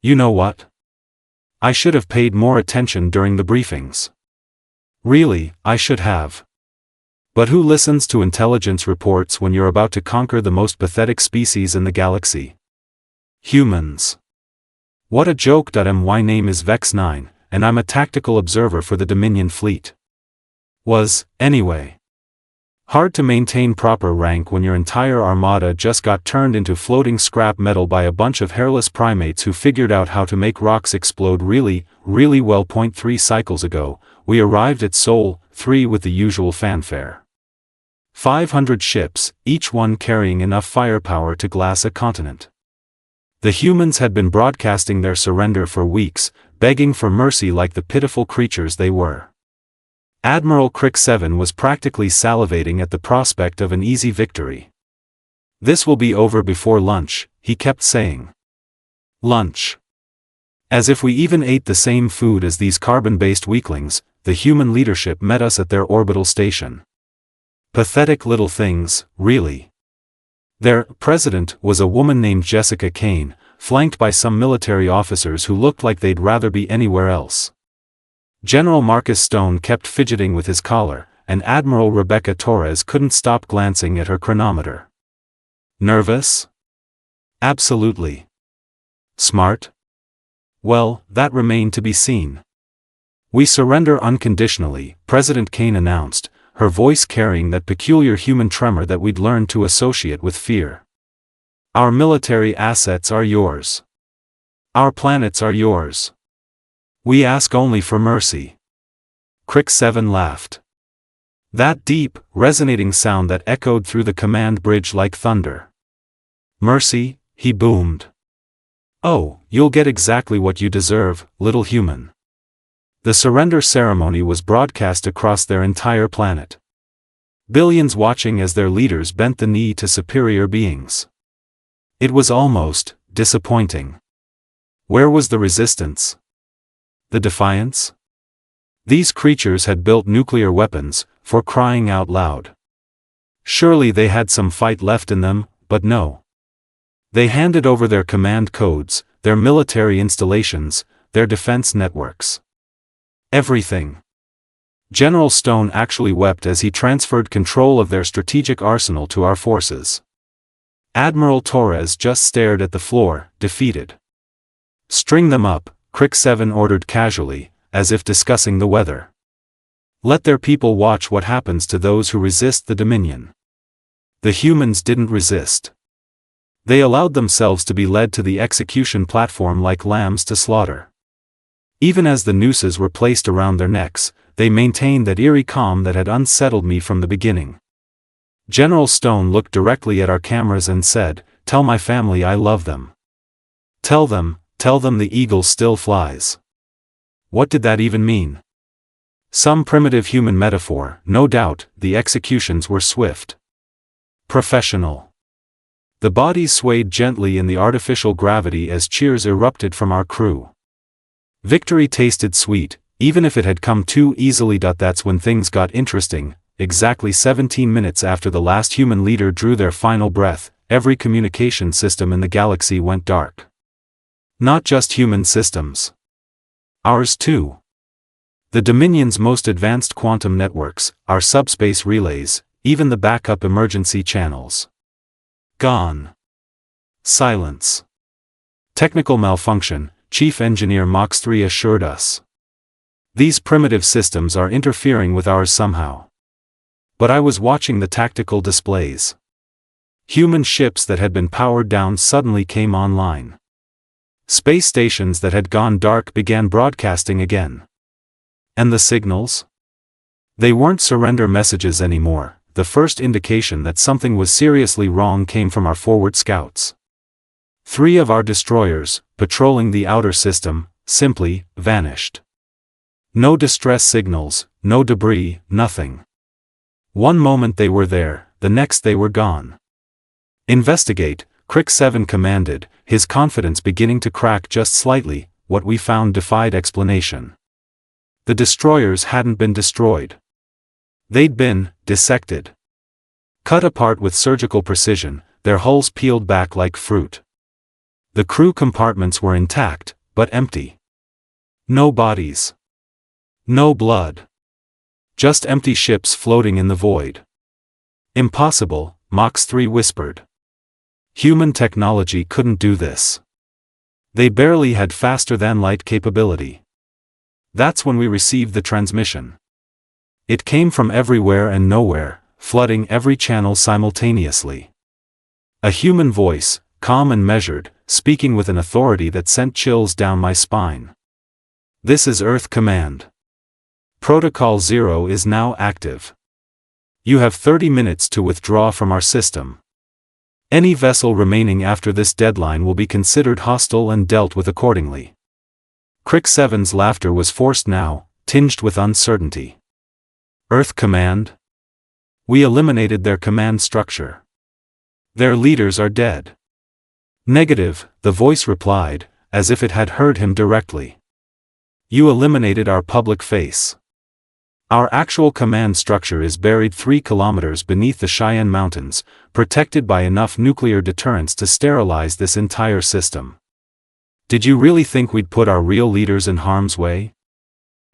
You know what? I should have paid more attention during the briefings. Really, I should have. But who listens to intelligence reports when you're about to conquer the most pathetic species in the galaxy? Humans. What a joke. My name is Vex 9, and I'm a tactical observer for the Dominion fleet. Anyway. Hard to maintain proper rank when your entire armada just got turned into floating scrap metal by a bunch of hairless primates who figured out how to make rocks explode really, really well. 3 cycles ago, we arrived at Sol 3 with the usual fanfare. 500 ships, each one carrying enough firepower to glass a continent. The humans had been broadcasting their surrender for weeks, begging for mercy like the pitiful creatures they were. Admiral Crick 7 was practically salivating at the prospect of an easy victory. This will be over before lunch, he kept saying. Lunch. As if we even ate the same food as these carbon-based weaklings, the human leadership met us at their orbital station. Pathetic little things, really. Their president was a woman named Jessica Kane, flanked by some military officers who looked like they'd rather be anywhere else. General Marcus Stone kept fidgeting with his collar, and Admiral Rebecca Torres couldn't stop glancing at her chronometer. Nervous? Absolutely. Smart? Well, that remained to be seen. We surrender unconditionally, President Kane announced, her voice carrying that peculiar human tremor that we'd learned to associate with fear. Our military assets are yours. Our planets are yours. We ask only for mercy. Crick 7 laughed. That deep, resonating sound that echoed through the command bridge like thunder. Mercy, he boomed. Oh, you'll get exactly what you deserve, little human. The surrender ceremony was broadcast across their entire planet. Billions watching as their leaders bent the knee to superior beings. It was almost disappointing. Where was the resistance? The defiance? These creatures had built nuclear weapons, for crying out loud. Surely they had some fight left in them, but no. They handed over their command codes, their military installations, their defense networks. Everything. General Stone actually wept as he transferred control of their strategic arsenal to our forces. Admiral Torres just stared at the floor, defeated. String them up, Crick 7 ordered casually, as if discussing the weather. Let their people watch what happens to those who resist the Dominion. The humans didn't resist. They allowed themselves to be led to the execution platform like lambs to slaughter. Even as the nooses were placed around their necks, they maintained that eerie calm that had unsettled me from the beginning. General Stone looked directly at our cameras and said, "Tell my family I love them. Tell them the eagle still flies." What did that even mean? Some primitive human metaphor, no doubt. The executions were swift. Professional. The bodies swayed gently in the artificial gravity as cheers erupted from our crew. Victory tasted sweet, even if it had come too easily. That's when things got interesting. Exactly 17 minutes after the last human leader drew their final breath, every communication system in the galaxy went dark. Not just human systems. Ours too. The Dominion's most advanced quantum networks, our subspace relays, even the backup emergency channels. Gone. Silence. Technical malfunction, Chief Engineer Mox 3 assured us. These primitive systems are interfering with ours somehow. But I was watching the tactical displays. Human ships that had been powered down suddenly came online. Space stations that had gone dark began broadcasting again. And the signals? They weren't surrender messages anymore. The first indication that something was seriously wrong came from our forward scouts. 3 of our destroyers, patrolling the outer system, simply vanished. No distress signals, no debris, nothing. One moment they were there, the next they were gone. Investigate, Crick 7 commanded, his confidence beginning to crack just slightly. What we found defied explanation. The destroyers hadn't been destroyed. They'd been dissected. Cut apart with surgical precision, their hulls peeled back like fruit. The crew compartments were intact, but empty. No bodies. No blood. Just empty ships floating in the void. Impossible, Mox 3 whispered. Human technology couldn't do this. They barely had faster-than-light capability. That's when we received the transmission. It came from everywhere and nowhere, flooding every channel simultaneously. A human voice, calm and measured, speaking with an authority that sent chills down my spine. This is Earth Command. Protocol 0 is now active. You have 30 minutes to withdraw from our system. Any vessel remaining after this deadline will be considered hostile and dealt with accordingly. Crick 7's laughter was forced now, tinged with uncertainty. Earth Command? We eliminated their command structure. Their leaders are dead. Negative, the voice replied, as if it had heard him directly. You eliminated our public face. Our actual command structure is buried 3 kilometers beneath the Cheyenne Mountains, protected by enough nuclear deterrents to sterilize this entire system. Did you really think we'd put our real leaders in harm's way?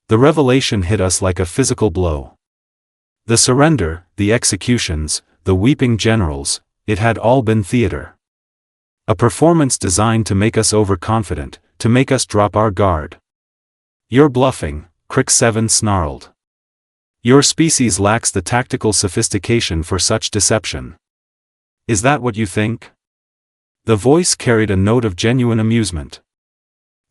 The revelation hit us like a physical blow. The surrender, the executions, the weeping generals, it had all been theater. A performance designed to make us overconfident, to make us drop our guard. You're bluffing, Crick 7 snarled. Your species lacks the tactical sophistication for such deception. Is that what you think? The voice carried a note of genuine amusement.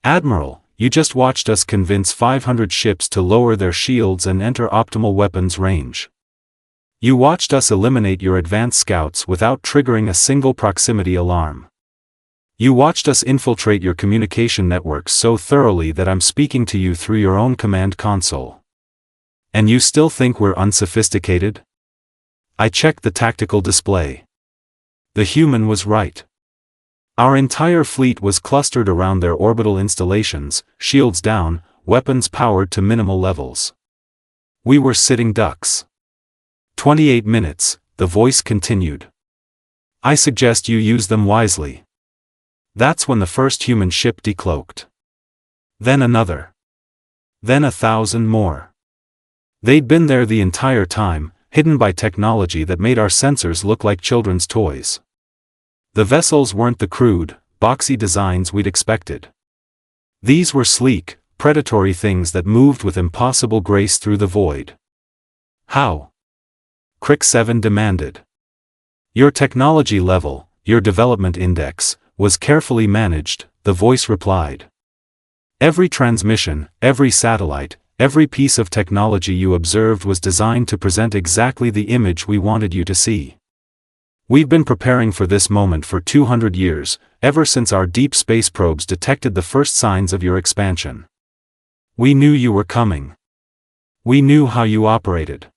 Admiral, you just watched us convince 500 ships to lower their shields and enter optimal weapons range. You watched us eliminate your advanced scouts without triggering a single proximity alarm. You watched us infiltrate your communication networks so thoroughly that I'm speaking to you through your own command console. And you still think we're unsophisticated? I checked the tactical display. The human was right. Our entire fleet was clustered around their orbital installations, shields down, weapons powered to minimal levels. We were sitting ducks. 28 minutes, the voice continued. I suggest you use them wisely. That's when the first human ship decloaked. Then another. Then 1,000 more. They'd been there the entire time, hidden by technology that made our sensors look like children's toys. The vessels weren't the crude, boxy designs we'd expected. These were sleek, predatory things that moved with impossible grace through the void. How? Crick 7 demanded. Your technology level, your development index, was carefully managed, the voice replied. Every transmission, every satellite, every piece of technology you observed was designed to present exactly the image we wanted you to see. We've been preparing for this moment for 200 years, ever since our deep space probes detected the first signs of your expansion. We knew you were coming. We knew how you operated.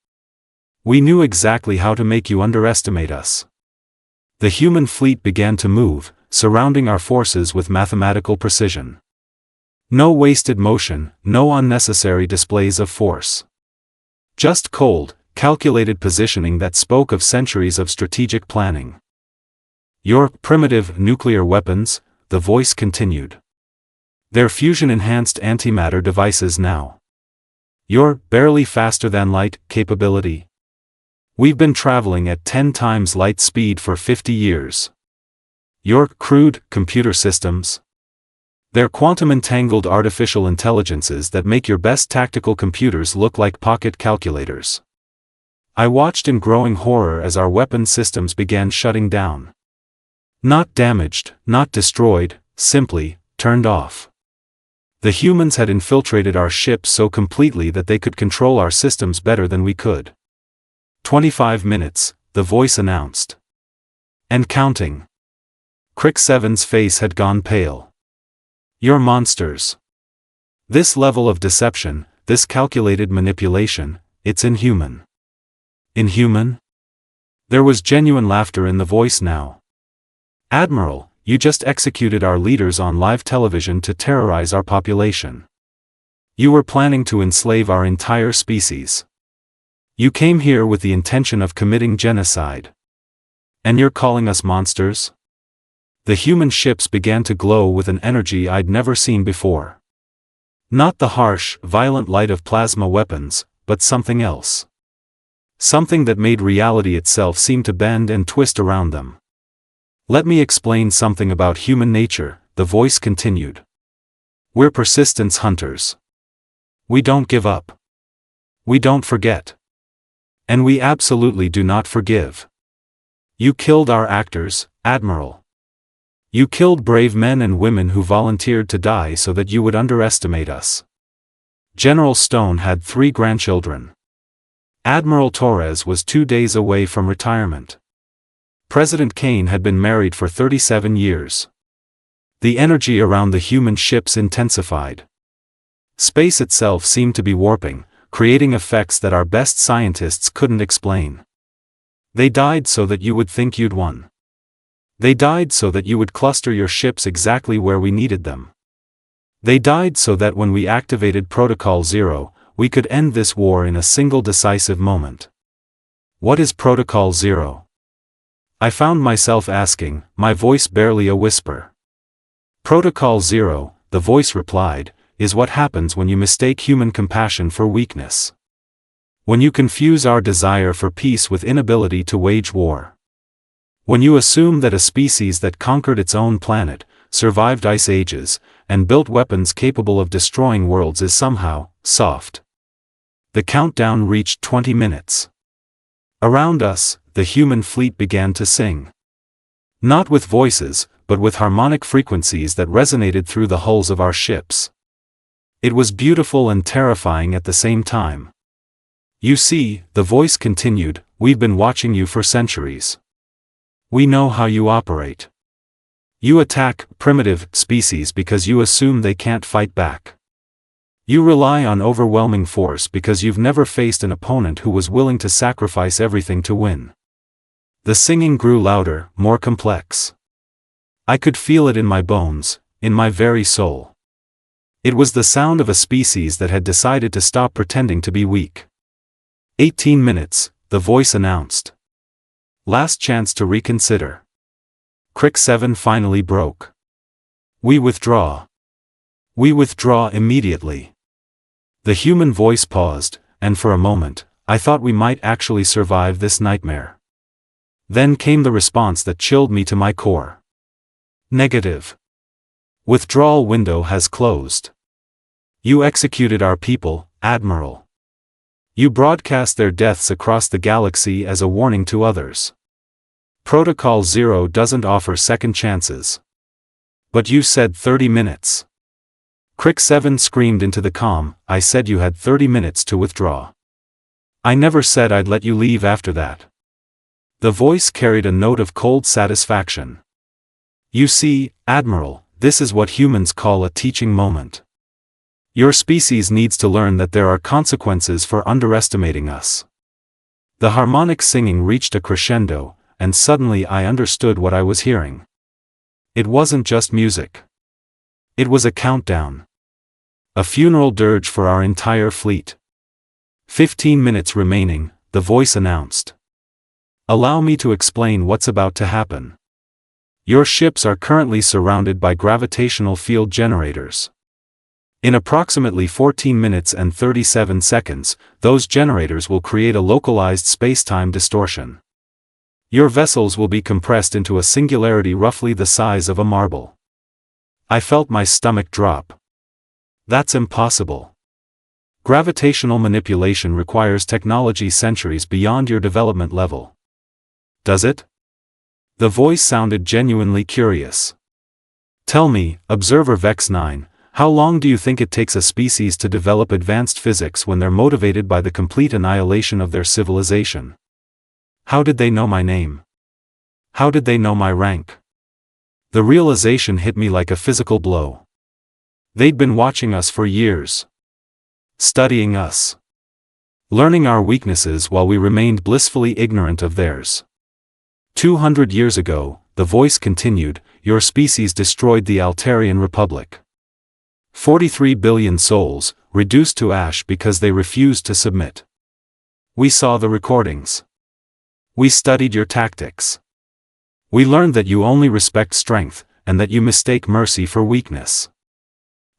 We knew exactly how to make you underestimate us. The human fleet began to move, surrounding our forces with mathematical precision. No wasted motion, no unnecessary displays of force. Just cold, calculated positioning that spoke of centuries of strategic planning. Your primitive nuclear weapons, the voice continued. They're fusion-enhanced antimatter devices now. Your barely faster-than-light capability. We've been traveling at 10 times light speed for 50 years. Your crude computer systems. They're quantum-entangled artificial intelligences that make your best tactical computers look like pocket calculators. I watched in growing horror as our weapon systems began shutting down. Not damaged, not destroyed, simply turned off. The humans had infiltrated our ships so completely that they could control our systems better than we could. 25 minutes, the voice announced. And counting. Crick 7's face had gone pale. You're monsters. This level of deception, this calculated manipulation, it's inhuman. Inhuman? There was genuine laughter in the voice now. Admiral, you just executed our leaders on live television to terrorize our population. You were planning to enslave our entire species. You came here with the intention of committing genocide. And you're calling us monsters? The human ships began to glow with an energy I'd never seen before. Not the harsh, violent light of plasma weapons, but something else. Something that made reality itself seem to bend and twist around them. Let me explain something about human nature, the voice continued. We're persistence hunters. We don't give up. We don't forget. And we absolutely do not forgive. You killed our actors, Admiral. You killed brave men and women who volunteered to die so that you would underestimate us. General Stone had 3 grandchildren. Admiral Torres was 2 days away from retirement. President Kane had been married for 37 years. The energy around the human ships intensified. Space itself seemed to be warping, creating effects that our best scientists couldn't explain. They died so that you would think you'd won. They died so that you would cluster your ships exactly where we needed them. They died so that when we activated Protocol Zero, we could end this war in a single decisive moment. What is Protocol Zero? I found myself asking, my voice barely a whisper. Protocol Zero, the voice replied, is what happens when you mistake human compassion for weakness. When you confuse our desire for peace with inability to wage war. When you assume that a species that conquered its own planet, survived ice ages, and built weapons capable of destroying worlds is somehow soft. The countdown reached 20 minutes. Around us, the human fleet began to sing. Not with voices, but with harmonic frequencies that resonated through the hulls of our ships. It was beautiful and terrifying at the same time. You see, the voice continued, we've been watching you for centuries. We know how you operate. You attack primitive species because you assume they can't fight back. You rely on overwhelming force because you've never faced an opponent who was willing to sacrifice everything to win. The singing grew louder, more complex. I could feel it in my bones, in my very soul. It was the sound of a species that had decided to stop pretending to be weak. 18 minutes, the voice announced. Last chance to reconsider. Crick 7 finally broke. We withdraw. We withdraw immediately. The human voice paused, and for a moment, I thought we might actually survive this nightmare. Then came the response that chilled me to my core. Negative. Withdrawal window has closed. You executed our people, Admiral. You broadcast their deaths across the galaxy as a warning to others. Protocol Zero doesn't offer second chances. But you said 30 minutes. Crick 7 screamed into the comm, I said you had 30 minutes to withdraw. I never said I'd let you leave after that. The voice carried a note of cold satisfaction. You see, Admiral, this is what humans call a teaching moment. Your species needs to learn that there are consequences for underestimating us. The harmonic singing reached a crescendo, and suddenly I understood what I was hearing. It wasn't just music. It was a countdown. A funeral dirge for our entire fleet. 15 minutes remaining, the voice announced. Allow me to explain what's about to happen. Your ships are currently surrounded by gravitational field generators. In approximately 14 minutes and 37 seconds, those generators will create a localized space-time distortion. Your vessels will be compressed into a singularity roughly the size of a marble. I felt my stomach drop. That's impossible. Gravitational manipulation requires technology centuries beyond your development level. Does it? The voice sounded genuinely curious. Tell me, Observer Vex 9, how long do you think it takes a species to develop advanced physics when they're motivated by the complete annihilation of their civilization? How did they know my name? How did they know my rank? The realization hit me like a physical blow. They'd been watching us for years. Studying us. Learning our weaknesses while we remained blissfully ignorant of theirs. 200 years ago, the voice continued, your species destroyed the Altarian Republic. 43 billion souls, reduced to ash because they refused to submit. We saw the recordings. We studied your tactics. We learned that you only respect strength, and that you mistake mercy for weakness.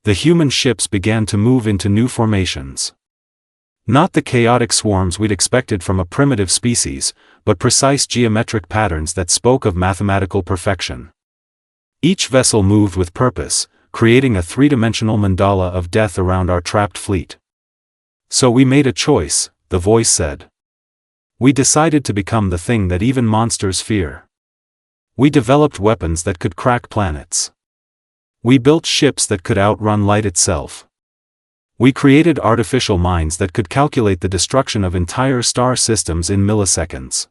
The human ships began to move into new formations. Not the chaotic swarms we'd expected from a primitive species, but precise geometric patterns that spoke of mathematical perfection. Each vessel moved with purpose, creating a three-dimensional mandala of death around our trapped fleet. So we made a choice, the voice said. We decided to become the thing that even monsters fear. We developed weapons that could crack planets. We built ships that could outrun light itself. We created artificial minds that could calculate the destruction of entire star systems in milliseconds.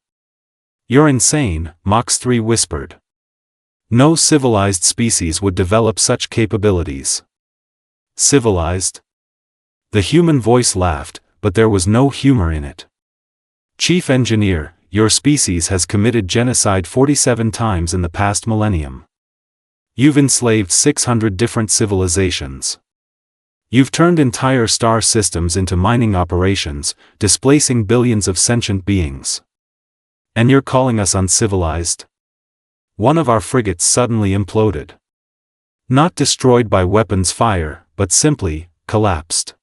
You're insane, Mox 3 whispered. No civilized species would develop such capabilities. Civilized? The human voice laughed, but there was no humor in it. Chief Engineer, your species has committed genocide 47 times in the past millennium. You've enslaved 600 different civilizations. You've turned entire star systems into mining operations, displacing billions of sentient beings. And you're calling us uncivilized? One of our frigates suddenly imploded. Not destroyed by weapons fire, but simply collapsed.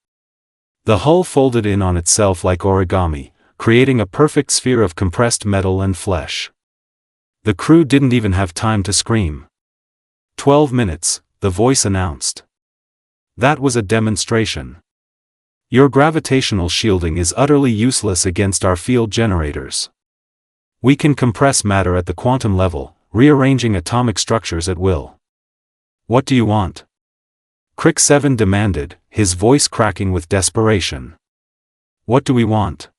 The hull folded in on itself like origami, creating a perfect sphere of compressed metal and flesh. The crew didn't even have time to scream. 12 minutes, the voice announced. That was a demonstration. Your gravitational shielding is utterly useless against our field generators. We can compress matter at the quantum level, rearranging atomic structures at will. What do you want? Crick 7 demanded, his voice cracking with desperation. What do we want?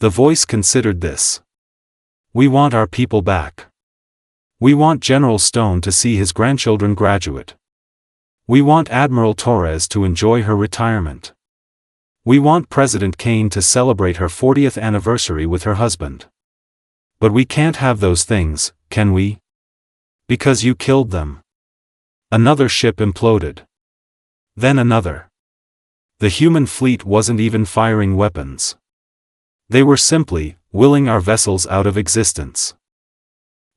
The voice considered this. We want our people back. We want General Stone to see his grandchildren graduate. We want Admiral Torres to enjoy her retirement. We want President Kane to celebrate her 40th anniversary with her husband. But we can't have those things, can we? Because you killed them. Another ship imploded. Then another. The human fleet wasn't even firing weapons. They were simply willing our vessels out of existence.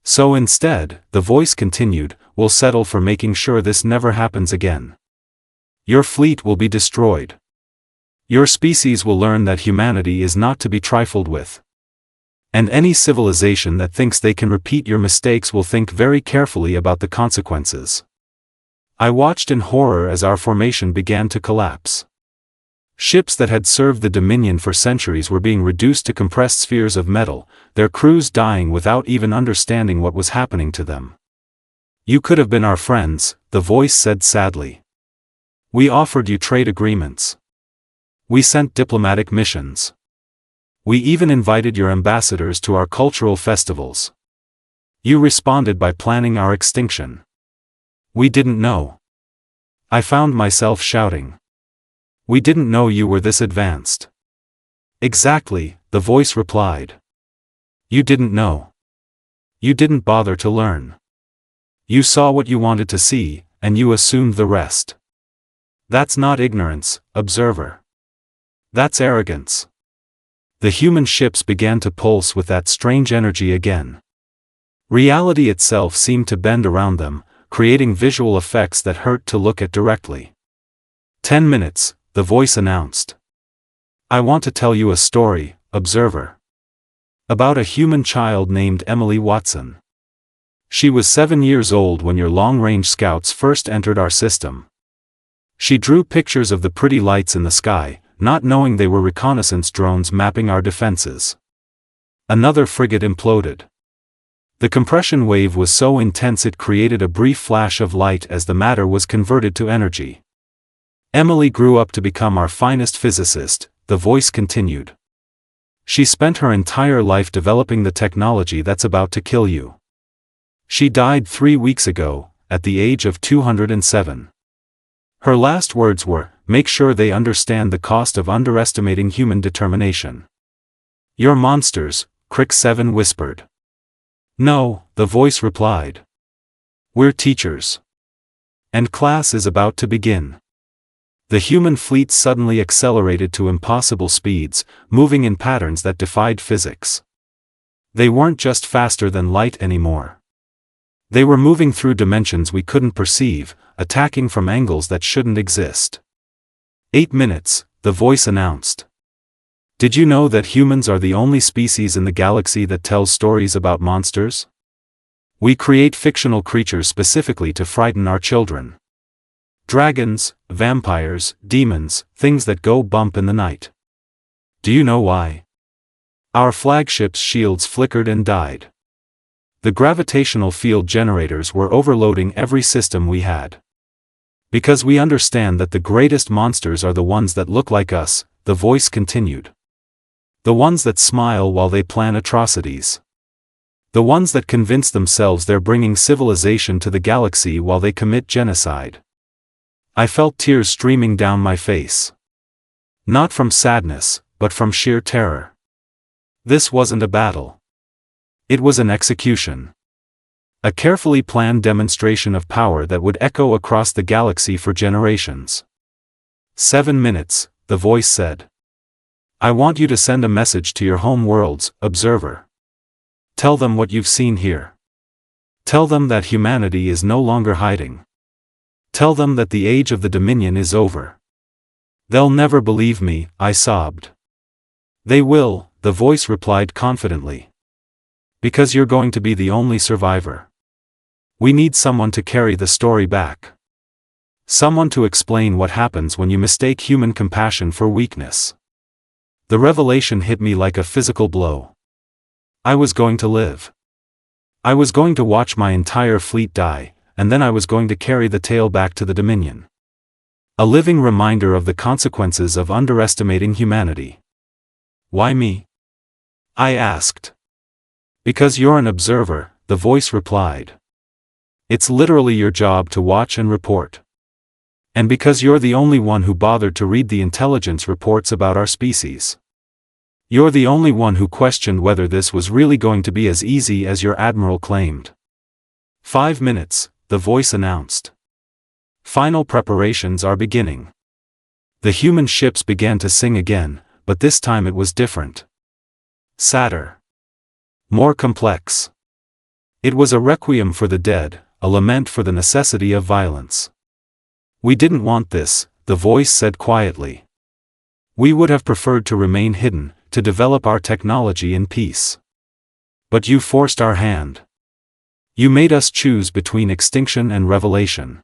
So instead, the voice continued, we'll settle for making sure this never happens again. Your fleet will be destroyed. Your species will learn that humanity is not to be trifled with. And any civilization that thinks they can repeat your mistakes will think very carefully about the consequences. I watched in horror as our formation began to collapse. Ships that had served the Dominion for centuries were being reduced to compressed spheres of metal, their crews dying without even understanding what was happening to them. You could have been our friends, the voice said sadly. We offered you trade agreements. We sent diplomatic missions. We even invited your ambassadors to our cultural festivals. You responded by planning our extinction. We didn't know. I found myself shouting. We didn't know you were this advanced. Exactly, the voice replied. You didn't know. You didn't bother to learn. You saw what you wanted to see, and you assumed the rest. That's not ignorance, observer. That's arrogance. The human ships began to pulse with that strange energy again. Reality itself seemed to bend around them, creating visual effects that hurt to look at directly. 10 minutes, the voice announced. I want to tell you a story, observer. About a human child named Emily Watson. She was 7 years old when your long-range scouts first entered our system. She drew pictures of the pretty lights in the sky, not knowing they were reconnaissance drones mapping our defenses. Another frigate imploded. The compression wave was so intense it created a brief flash of light as the matter was converted to energy. Emily grew up to become our finest physicist, the voice continued. She spent her entire life developing the technology that's about to kill you. She died 3 weeks ago, at the age of 207. Her last words were, make sure they understand the cost of underestimating human determination. You're monsters, Crick 7 whispered. No, the voice replied. We're teachers. And class is about to begin. The human fleet suddenly accelerated to impossible speeds, moving in patterns that defied physics. They weren't just faster than light anymore. They were moving through dimensions we couldn't perceive, attacking from angles that shouldn't exist. 8 minutes, the voice announced. Did you know that humans are the only species in the galaxy that tells stories about monsters? We create fictional creatures specifically to frighten our children. Dragons, vampires, demons, things that go bump in the night. Do you know why? Our flagship's shields flickered and died. The gravitational field generators were overloading every system we had. Because we understand that the greatest monsters are the ones that look like us, the voice continued. The ones that smile while they plan atrocities. The ones that convince themselves they're bringing civilization to the galaxy while they commit genocide. I felt tears streaming down my face. Not from sadness, but from sheer terror. This wasn't a battle. It was an execution. A carefully planned demonstration of power that would echo across the galaxy for generations. 7 minutes, the voice said. I want you to send a message to your home worlds, observer. Tell them what you've seen here. Tell them that humanity is no longer hiding. Tell them that the age of the Dominion is over. They'll never believe me, I sobbed. They will, the voice replied confidently. Because you're going to be the only survivor. We need someone to carry the story back. Someone to explain what happens when you mistake human compassion for weakness. The revelation hit me like a physical blow. I was going to live. I was going to watch my entire fleet die, and then I was going to carry the tale back to the Dominion. A living reminder of the consequences of underestimating humanity. Why me? I asked. Because you're an observer, the voice replied. It's literally your job to watch and report. And because you're the only one who bothered to read the intelligence reports about our species. You're the only one who questioned whether this was really going to be as easy as your admiral claimed. 5 minutes, the voice announced. Final preparations are beginning. The human ships began to sing again, but this time it was different. Sadder. More complex. It was a requiem for the dead, a lament for the necessity of violence. We didn't want this, the voice said quietly. We would have preferred to remain hidden, to develop our technology in peace. But you forced our hand. You made us choose between extinction and revelation.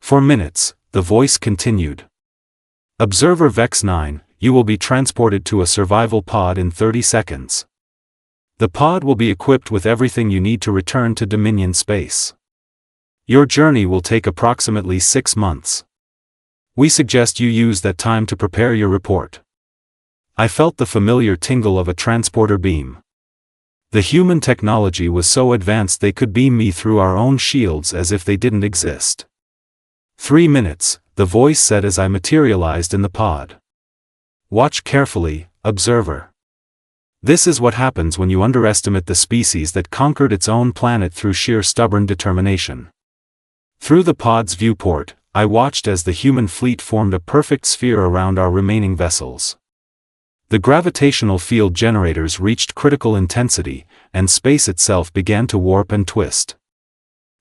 For minutes, the voice continued. Observer Vex 9, you will be transported to a survival pod in 30 seconds. The pod will be equipped with everything you need to return to Dominion space. Your journey will take approximately 6 months. We suggest you use that time to prepare your report. I felt the familiar tingle of a transporter beam. The human technology was so advanced they could beam me through our own shields as if they didn't exist. 3 minutes, the voice said as I materialized in the pod. Watch carefully, observer. This is what happens when you underestimate the species that conquered its own planet through sheer stubborn determination. Through the pod's viewport, I watched as the human fleet formed a perfect sphere around our remaining vessels. The gravitational field generators reached critical intensity, and space itself began to warp and twist.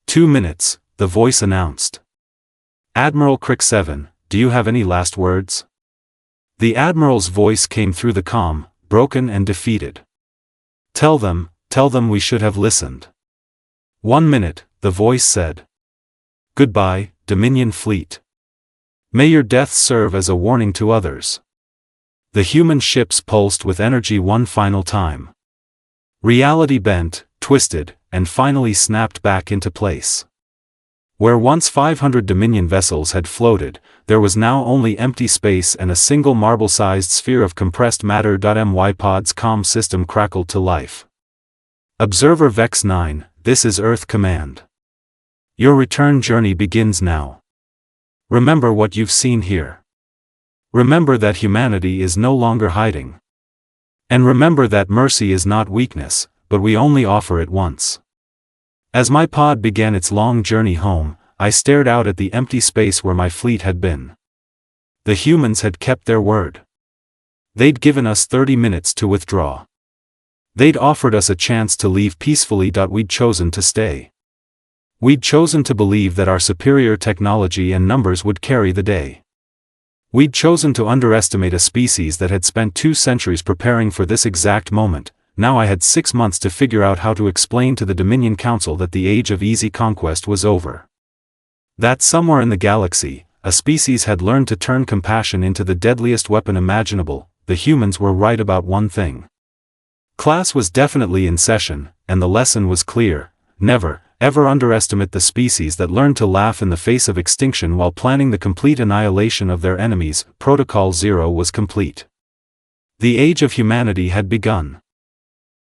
2 minutes, the voice announced. Admiral Crick 7, do you have any last words? The Admiral's voice came through the comm, broken and defeated. Tell them we should have listened. 1 minute, the voice said. Goodbye, Dominion Fleet. May your death serve as a warning to others. The human ships pulsed with energy one final time. Reality bent, twisted, and finally snapped back into place. Where once 500 Dominion vessels had floated, there was now only empty space and a single marble-sized sphere of compressed matter. My pod's comm system crackled to life. Observer Vex 9, this is Earth Command. Your return journey begins now. Remember what you've seen here. Remember that humanity is no longer hiding. And remember that mercy is not weakness, but we only offer it once. As my pod began its long journey home, I stared out at the empty space where my fleet had been. The humans had kept their word. They'd given us 30 minutes to withdraw. They'd offered us a chance to leave peacefully. We'd chosen to stay. We'd chosen to believe that our superior technology and numbers would carry the day. We'd chosen to underestimate a species that had spent 2 centuries preparing for this exact moment. Now I had 6 months to figure out how to explain to the Dominion Council that the age of easy conquest was over. That somewhere in the galaxy, a species had learned to turn compassion into the deadliest weapon imaginable. The humans were right about one thing. Class was definitely in session, and the lesson was clear: never, ever underestimate the species that learned to laugh in the face of extinction while planning the complete annihilation of their enemies. Protocol 0 was complete. The age of humanity had begun.